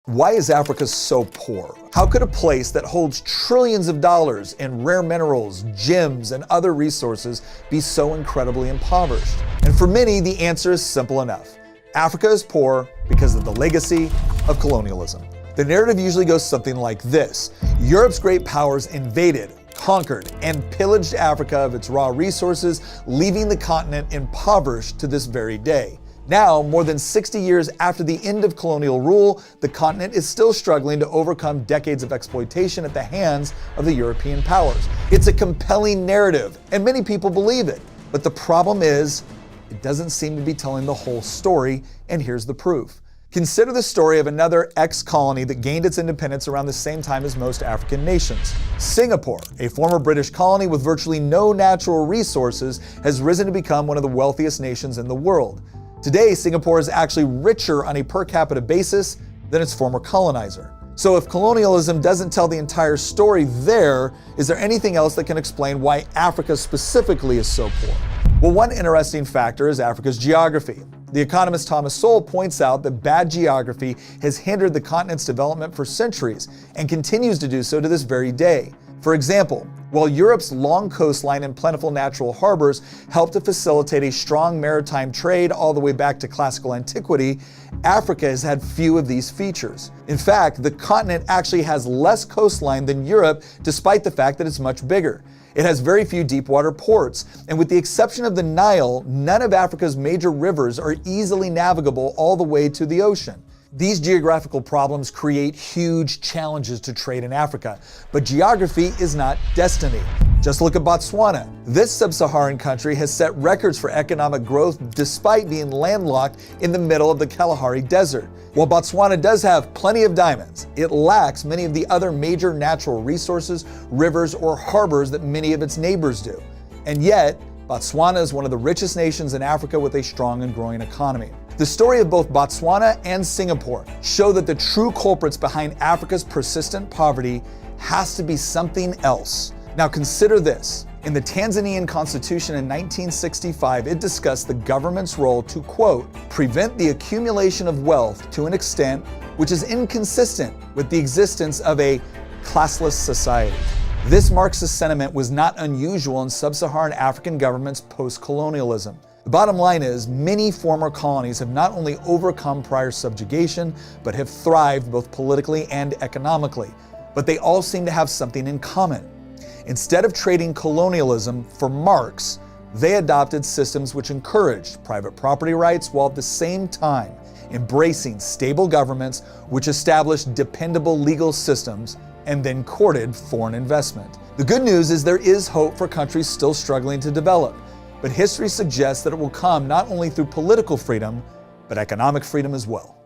Why is Africa so poor? How could a place that holds trillions of dollars in rare minerals, gems, and other resources be so incredibly impoverished? And for many, the answer is simple enough. Africa is poor because of the legacy of colonialism. The narrative usually goes something like this. Europe's great powers invaded, conquered, and pillaged Africa of its raw resources, leaving the continent impoverished to this very day. Now, more than 60 years after the end of colonial rule, the continent is still struggling to overcome decades of exploitation at the hands of the European powers. It's a compelling narrative, and many people believe it. But the problem is, it doesn't seem to be telling the whole story, and here's the proof. Consider the story of another ex-colony that gained its independence around the same time as most African nations. Singapore, a former British colony with virtually no natural resources, has risen to become one of the wealthiest nations in the world. Today, Singapore is actually richer on a per capita basis than its former colonizer. So if colonialism doesn't tell the entire story there, is there anything else that can explain why Africa specifically is so poor? Well, one interesting factor is Africa's geography. The economist Thomas Sowell points out that bad geography has hindered the continent's development for centuries and continues to do so to this very day. For example, while Europe's long coastline and plentiful natural harbors helped to facilitate a strong maritime trade all the way back to classical antiquity, Africa has had few of these features. In fact, the continent actually has less coastline than Europe, despite the fact that it's much bigger. It has very few deep-water ports, and with the exception of the Nile, none of Africa's major rivers are easily navigable all the way to the ocean. These geographical problems create huge challenges to trade in Africa, but geography is not destiny. Just look at Botswana. This sub-Saharan country has set records for economic growth despite being landlocked in the middle of the Kalahari Desert. While Botswana does have plenty of diamonds, it lacks many of the other major natural resources, rivers, or harbors that many of its neighbors do. And yet, Botswana is one of the richest nations in Africa with a strong and growing economy. The story of both Botswana and Singapore show that the true culprits behind Africa's persistent poverty has to be something else. Now consider this. In the Tanzanian Constitution in 1965, it discussed the government's role to, quote, prevent the accumulation of wealth to an extent which is inconsistent with the existence of a classless society. This Marxist sentiment was not unusual in sub-Saharan African governments post-colonialism. The bottom line is, many former colonies have not only overcome prior subjugation, but have thrived both politically and economically. But they all seem to have something in common. Instead of trading colonialism for Marx, they adopted systems which encouraged private property rights while at the same time embracing stable governments which established dependable legal systems and then courted foreign investment. The good news is there is hope for countries still struggling to develop. But history suggests that it will come not only through political freedom, but economic freedom as well.